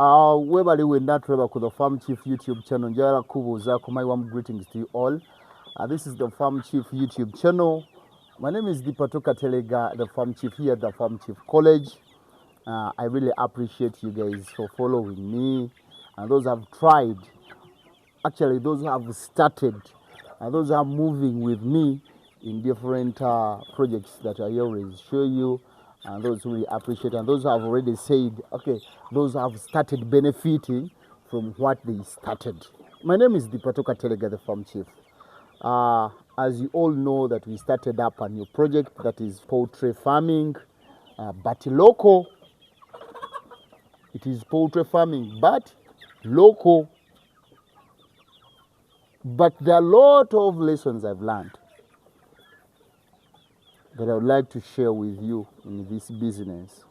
Webali we natreba ku the Farm Chief YouTube channel. Njara kubuza kumai warm greetings to you all. This is the Farm Chief YouTube channel. My name is Dipatoka Telega, the Farm Chief here at the Farm Chief College. I really appreciate you guys for following me, and those who have tried, actually those who have started, and those who are moving with me in different projects that I always show you, and those who really appreciate, and those who have already said, okay, those who have started benefiting from what they started. My name is Dipatoka Telega, the Farm Chief. As you all know that we started up a new project that is poultry farming, but local. It is poultry farming, but local. But there are a lot of lessons I've learned that I would like to share with you in this business.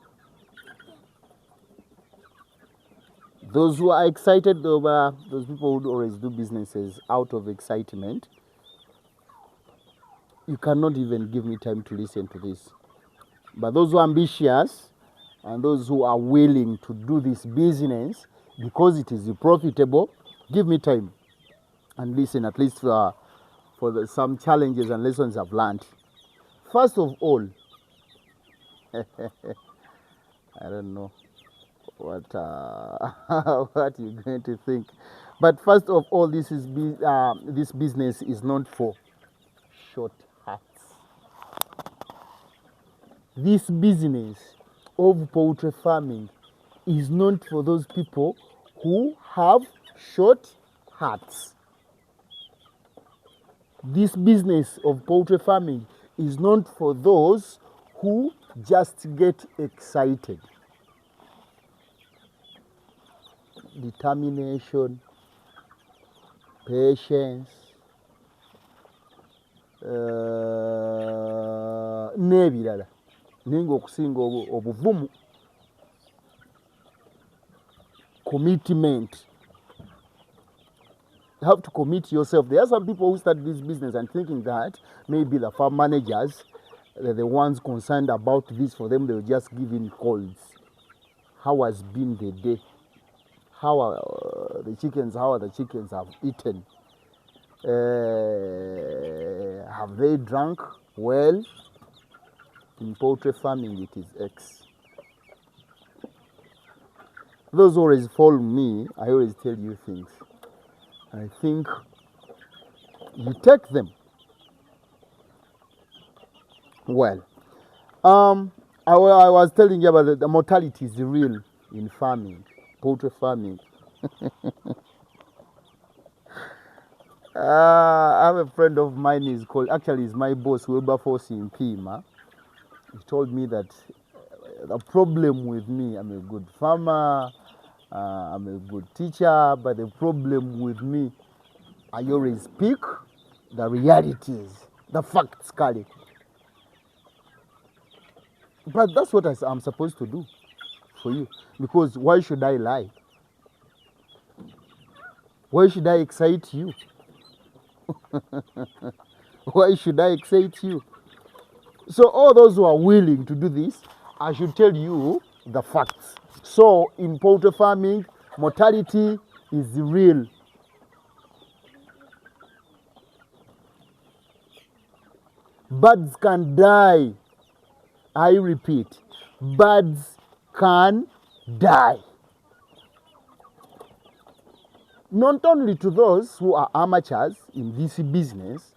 Those who are excited over, those people who always do businesses out of excitement, you cannot even give me time to listen to this. But those who are ambitious and those who are willing to do this business because it is profitable, give me time and listen at least for some challenges and lessons I've learned. First of all, I don't know what what you're going to think, but first of all, this business is not for short hats. This business of poultry farming is not for those people who have short hats. This business of poultry farming is not for those who just get excited. Determination, patience, n'ebirala ninga okusinga obuvumu, commitment. You have to commit yourself. There are some people who start this business and thinking that maybe the farm managers, they're the ones concerned about this. For them, they'll just give in calls. How has been the day? How are the chickens have eaten? Have they drunk? Well, in poultry farming, it is X. Those who always follow me, I always tell you things. I think you take them. Well, I was telling you about the mortality is real in farming, poultry farming. I have a friend of mine, is my boss, Wilberforce in Pima. He told me that the problem with me, I'm a good farmer, I'm a good teacher, but the problem with me, I always speak the realities, the facts, Kali. But that's what I'm supposed to do for you. Because why should I lie? Why should I excite you? Why should I excite you? So all those who are willing to do this, I should tell you the facts. So in poultry farming, mortality is real. Birds can die. I repeat, birds can die. Not only to those who are amateurs in this business,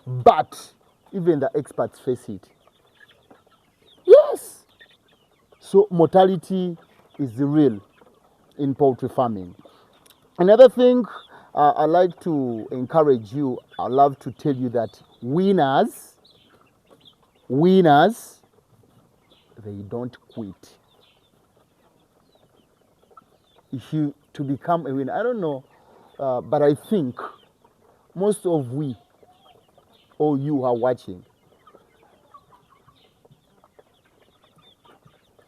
but even the experts face it. Yes. So mortality is real in poultry farming. Another thing I like to encourage you, I love to tell you that winners, they don't quit. If you to become a winner, I don't know, but I think most of we, or you are watching,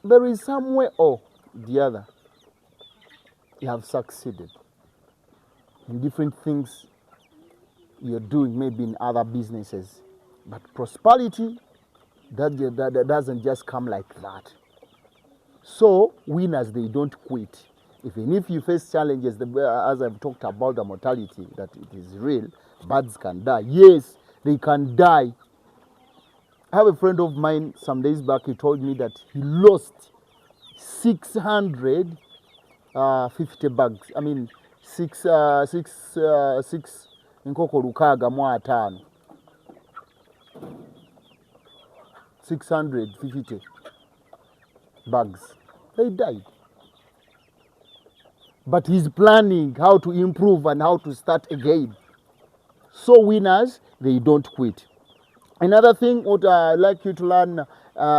there is some way or the other you have succeeded in different things you're doing, maybe in other businesses. But prosperity, that doesn't just come like that. So winners, they don't quit. Even if you face challenges, as I've talked about the mortality, that it is real, birds can die. Yes, they can die. I have a friend of mine some days back, he told me that he lost 650 bugs. I mean, six nkoko lukaga mu ataano. 650 bugs. They died. But he's planning how to improve and how to start again. So winners, they don't quit. Another thing what I'd like you to learn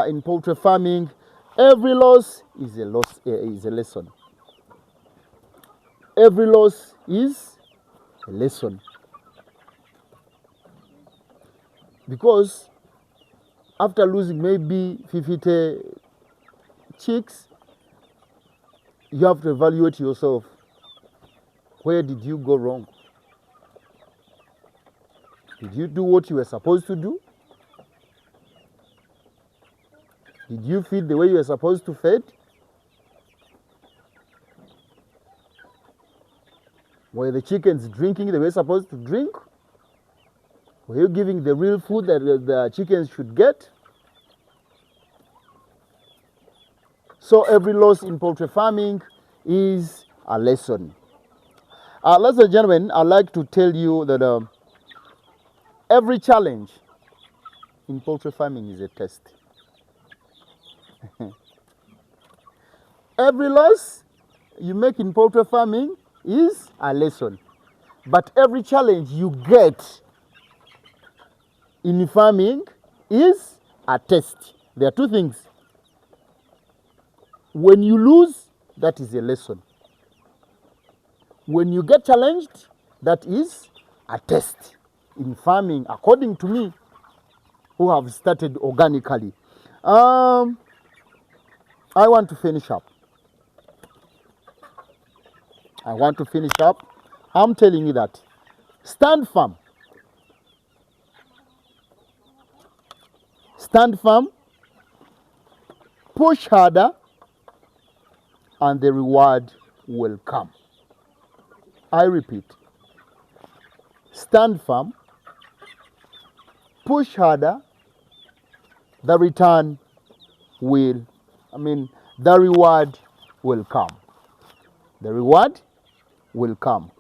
in poultry farming, every loss is a lesson. Every loss is a lesson. Because after losing maybe 50 chicks, you have to evaluate yourself. Where did you go wrong? Did you do what you were supposed to do? Did you feed the way you were supposed to feed? Were the chickens drinking the way they were supposed to drink? Were you giving the real food that the chickens should get? So every loss in poultry farming is a lesson. Ladies and gentlemen, I'd like to tell you that every challenge in poultry farming is a test. Every loss you make in poultry farming is a lesson. But every challenge you get in farming is a test. There are two things. When you lose, that is a lesson. When you get challenged, that is a test in farming, according to me, who have started organically. I want to finish up. I'm telling you that stand firm. Stand firm, push harder, and the reward will come. I repeat, stand firm, push harder, the return will, the reward will come. The reward will come.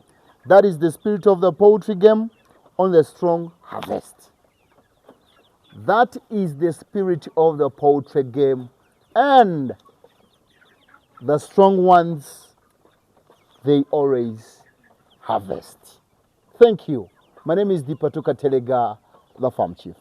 That is the spirit of the poultry game on the strong harvest. That is the spirit of the poultry game, and the strong ones, they always harvest. Thank you. My name is Dipatuka Telega, the Farm Chief.